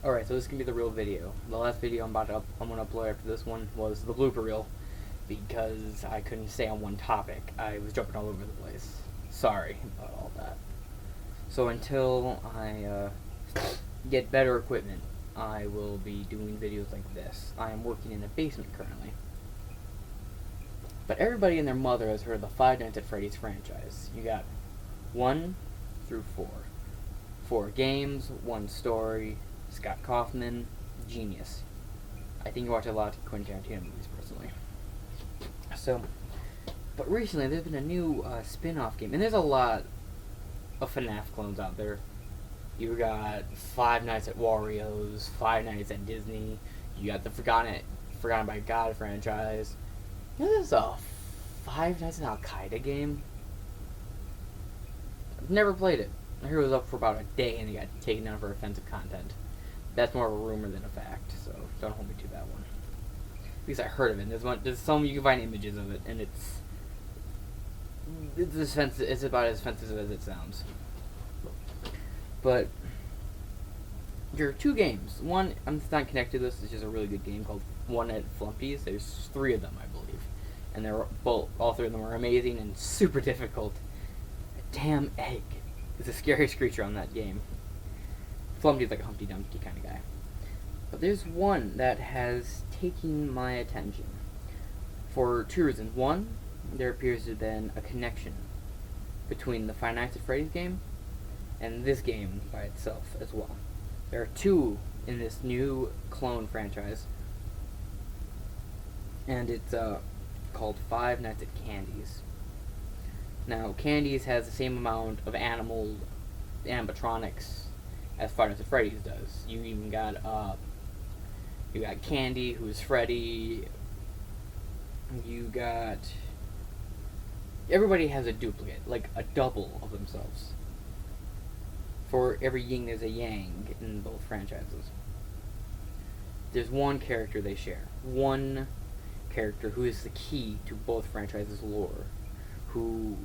Alright, so this is gonna be the real video. The last video I'm gonna upload after this one was the blooper reel because I couldn't stay on one topic. I was jumping all over the place. Sorry about all that. So until I get better equipment, I will be doing videos like this. I am working in a basement currently. But everybody and their mother has heard of the Five Nights at Freddy's franchise. You got 1 through 4. 4 games, 1 story. Scott Kaufman, genius. I think you watch a lot of Quentin Tarantino movies, personally. But recently there's been a new spin-off game, and there's a lot of FNAF clones out there. You got Five Nights at Wario's, Five Nights at Disney. You got the Forgotten by God franchise. You know, there's a Five Nights at Al Qaeda game. I've never played it. I heard it was up for about a day and it got taken down for offensive content. That's more of a rumor than a fact, so don't hold me to that one. Because I heard of it. There's some you can find images of it, and it's about as offensive as it sounds. But there are 2 games. One, I'm not connected to this. It's just a really good game called One at Flumpy's. There's 3 of them, I believe, and all 3 of them are amazing and super difficult. A damn egg is the scariest creature on that game. Flumpty's like a Humpty Dumpty kind of guy. But there's one that has taken my attention for 2 reasons. One, there appears to have been a connection between the Five Nights at Freddy's game and this game by itself as well. There are 2 in this new clone franchise, and it's called Five Nights at Candy's. Now, Candy's has the same amount of animatronics as Five Nights at Freddy's does. You even got Candy, who's Freddy. Everybody has a duplicate, like a double of themselves. For every yin, there's a yang in both franchises. There's one character they share. One character who is the key to both franchises' lore, who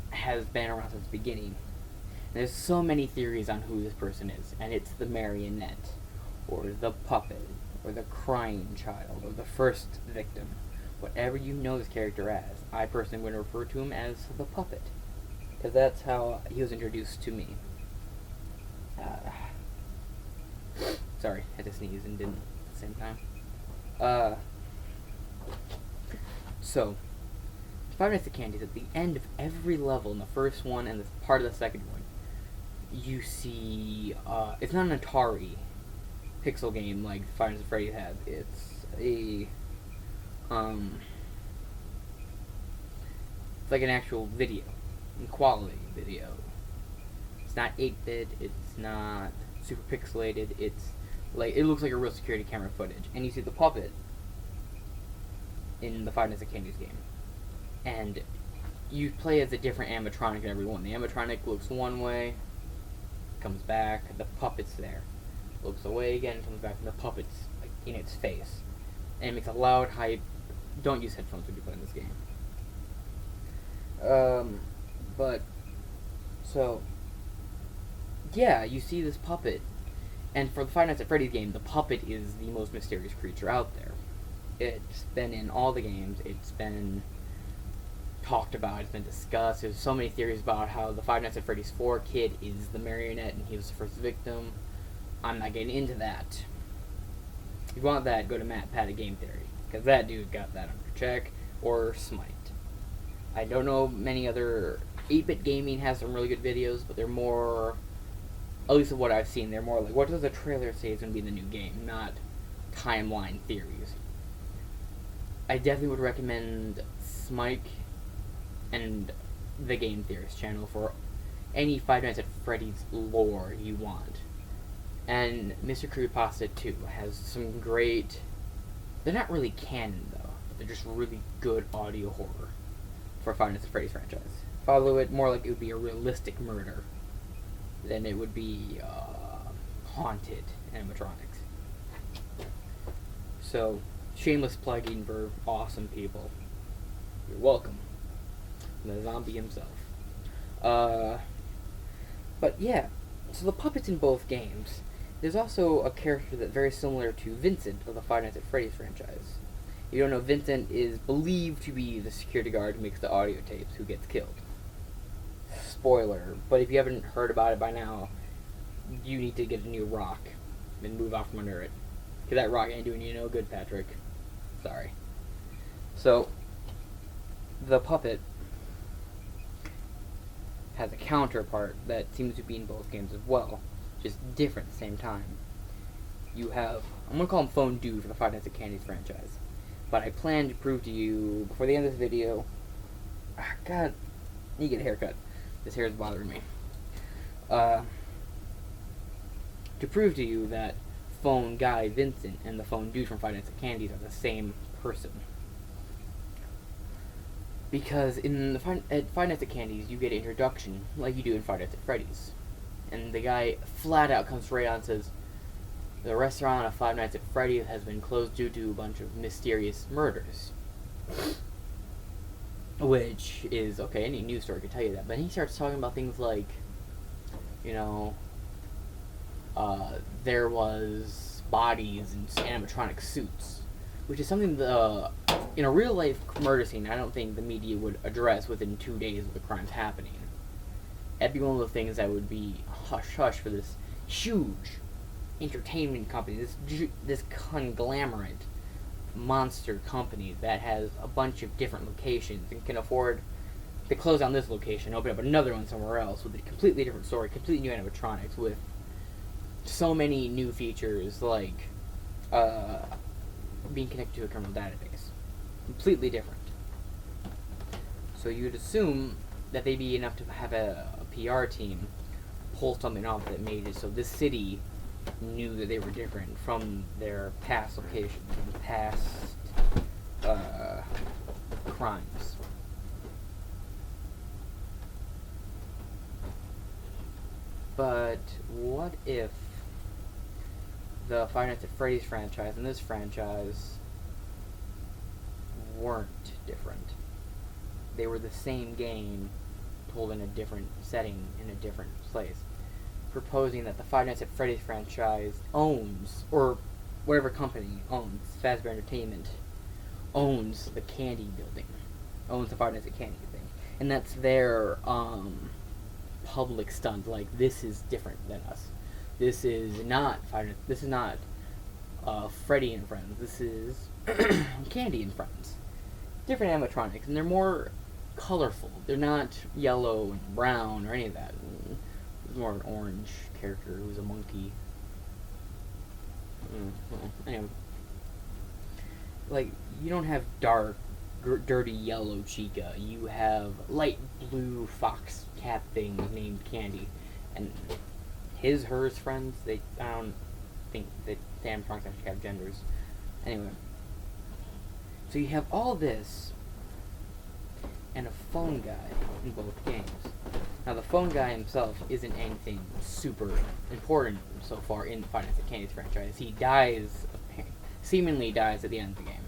has been around since the beginning. There's so many theories on who this person is, and it's the marionette, or the puppet, or the crying child, or the first victim. Whatever you know this character as, I personally would refer to him as the puppet, because that's how he was introduced to me. Sorry, I had to sneeze and didn't at the same time. So, Five Nights at Candy's, at the end of every level in the first one and the part of the second one, you see, it's not an Atari pixel game like Five Nights at Freddy's has. It's a, it's like an actual video, quality video. It's not 8-bit, it's not super pixelated, it's like, it looks like a real security camera footage. And you see the puppet in the Five Nights at Candy's game. And you play as a different animatronic in every one. The animatronic looks one way, comes back, the puppet's there. Looks away again, comes back, and the puppet's like in its face. And it makes a loud hype. Don't use headphones when you play in this game. Yeah, you see this puppet. And for the Five Nights at Freddy's game, the puppet is the most mysterious creature out there. It's been in all the games, it's been talked about, it's been discussed. There's so many theories about how the Five Nights at Freddy's 4 kid is the marionette and he was the first victim. I'm not getting into that. If you want that, go to Matt Pat at Game Theory, because that dude got that under check, or Smite. I don't know many other 8-bit gaming has some really good videos, but they're more, at least of what I've seen, they're more like, what does the trailer say is going to be in the new game, not timeline theories. I definitely would recommend Smike and the Game Theorist channel for any Five Nights at Freddy's lore you want. And Mr. Creepypasta 2 has some great, they're not really canon though, but they're just really good audio horror for Five Nights at Freddy's franchise. Follow it more like it would be a realistic murder than it would be haunted animatronics. So, shameless plugging for awesome people. You're welcome. The zombie himself. But yeah, so the puppets in both games There's also a character that's very similar to Vincent of the Five Nights at Freddy's franchise. You don't know, Vincent is believed to be the security guard who makes the audio tapes who gets killed. Spoiler, but if you haven't heard about it by now, you need to get a new rock and move out from under it. Because that rock ain't doing you no good, Patrick. Sorry. So, the puppet has a counterpart that seems to be in both games as well, just different at the same time. You have, I'm going to call him Phone Dude for the Five Nights at Candy's franchise. But I plan to prove to you, before the end of this video, God, I need to get a haircut. This hair is bothering me. To prove to you that Phone Guy Vincent and the Phone Dude from Five Nights at Candy's are the same person. Because at Five Nights at Candy's, you get an introduction, like you do in Five Nights at Freddy's. And the guy flat out comes right on and says, the restaurant of Five Nights at Freddy's has been closed due to a bunch of mysterious murders. Which is, okay, any news story could tell you that. But he starts talking about things like, you know, there was bodies in animatronic suits. Which is something in a real life murder scene, I don't think the media would address within 2 days of the crimes happening. That'd be one of the things that would be hush-hush for this huge entertainment company, this conglomerate monster company that has a bunch of different locations and can afford to close down this location, open up another one somewhere else with a completely different story, completely new animatronics with so many new features like being connected to a criminal database. Completely different. So you'd assume that they'd be enough to have a PR team pull something off that made it so this city knew that they were different from their past locations, and past crimes. But what if the Five Nights at Freddy's franchise and this franchise weren't different? They were the same game told in a different setting in a different place. Proposing that the Five Nights at Freddy's franchise owns, or whatever company owns, Fazbear Entertainment, owns the Candy building, owns the Five Nights at Candy thing, and that's their public stunt. Like, this is different than us. This is not This is not Freddy and Friends. This is Candy and Friends. Different animatronics, and they're more colorful. They're not yellow and brown or any of that. More of an orange character who's a monkey. Anyway, like, you don't have dark, dirty yellow Chica. You have light blue fox cat thing named Candy, and hers, friends. I don't think that damn trunks actually have genders. Anyway, so you have all this and a phone guy in both games. Now, the phone guy himself isn't anything super important so far in the Five Nights at Candy's franchise. He seemingly dies at the end of the game.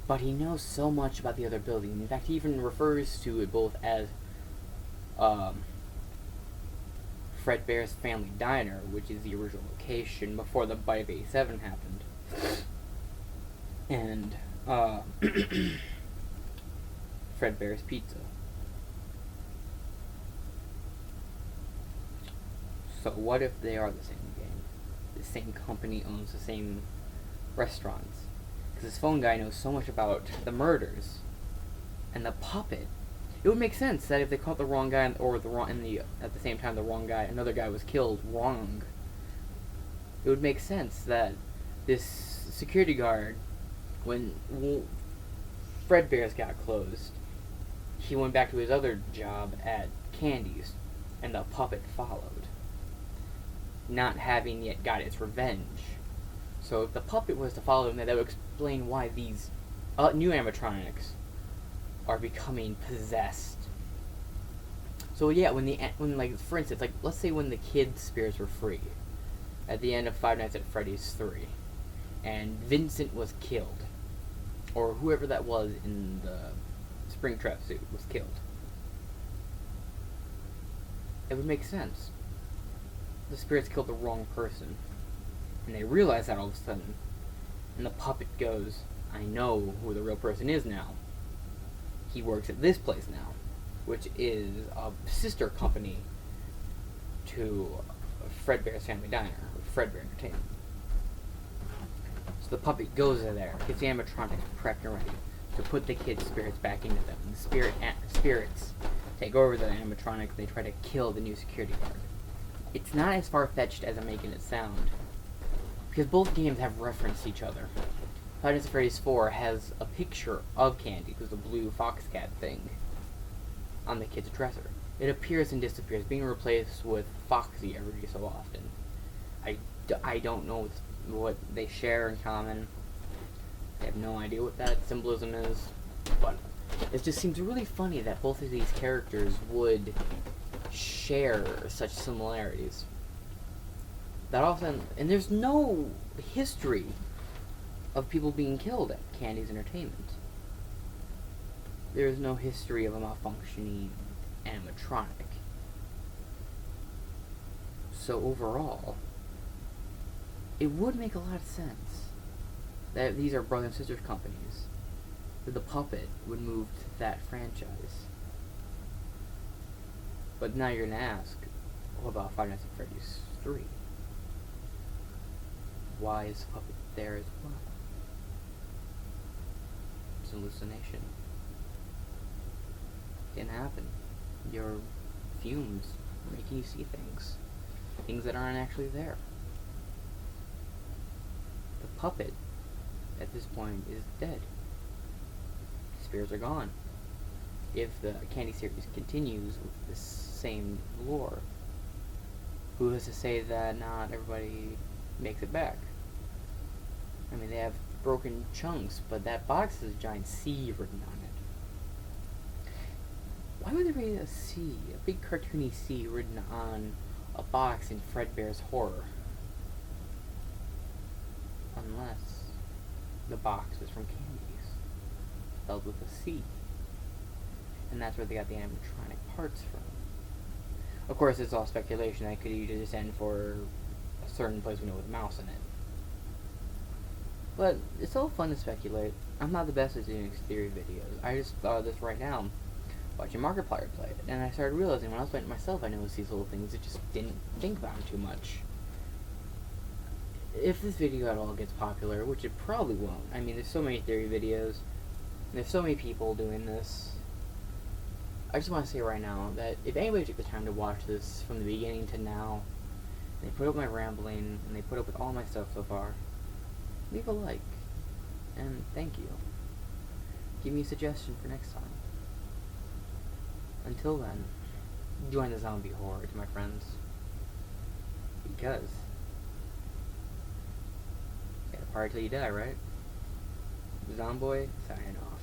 But he knows so much about the other building. In fact, he even refers to it both as Fredbear's Family Diner, which is the original location before the Bite of 87 happened. And Fredbear's Pizza. So what if they are the same game? The same company owns the same restaurants. Because this phone guy knows so much about the murders and the puppet. It would make sense that if they caught the wrong guy, or at the same time the wrong guy, another guy was killed wrong. It would make sense that this security guard, when Fredbear's got closed, he went back to his other job at Candy's, and the puppet followed, not having yet got its revenge. So if the puppet was to follow him, that would explain why these new animatronics are becoming possessed. So yeah, when like, for instance, like, let's say when the kids' spirits were free at the end of Five Nights at Freddy's 3, and Vincent was killed, or whoever that was in the Springtrap suit was killed, it would make sense. the spirits killed the wrong person. And they realize that all of a sudden. And the puppet goes, I know who the real person is now. He works at this place now, which is a sister company to Fredbear's Family Diner, or Fredbear Entertainment. So the puppet goes there, gets the animatronics prepped and ready to put the kids' spirits back into them. And the spirits take over the animatronics and they try to kill the new security guard. It's not as far-fetched as I'm making it sound, because both games have referenced each other. Five Nights at Freddy's 4 has a picture of Candy, who's a blue foxcat thing, on the kid's dresser. It appears and disappears, being replaced with Foxy every so often. I don't know what they share in common. I have no idea what that symbolism is, but it just seems really funny that both of these characters would share such similarities. That often, and there's no history of people being killed at Candy's Entertainment. There's no history of a malfunctioning animatronic. So overall, it would make a lot of sense that these are brother and sister companies, that the puppet would move to that franchise. But now you're gonna ask, what about Five Nights at Freddy's 3? Why is the puppet there as well? It's an hallucination. It can happen. Your fumes making you see things that aren't actually there. The puppet, at this point, is dead. Spirits are gone. If the Candy series continues with the same lore, who is to say that not everybody makes it back? I mean, they have broken chunks, but that box has a giant C written on it. Why would there be a C, a big cartoony C written on a box in Fredbear's Horror? Unless the box was from Candy's, spelled with a C. And that's where they got the animatronic parts from. Of course, it's all speculation. I could either just end for a certain place we know with a mouse in it. But it's all fun to speculate. I'm not the best at doing exterior videos. I just thought of this right now, watching Markiplier play it, and I started realizing when I was playing it myself, I noticed these little things that just didn't think about them too much. If this video at all gets popular, which it probably won't. I mean, there's so many theory videos, and there's so many people doing this. I just want to say right now that if anybody took the time to watch this from the beginning to now, and they put up my rambling, and they put up with all my stuff so far, leave a like, and thank you. Give me a suggestion for next time. Until then, join the zombie horde, my friends. Because you gotta party till you die, right? Zomboy, sayonara.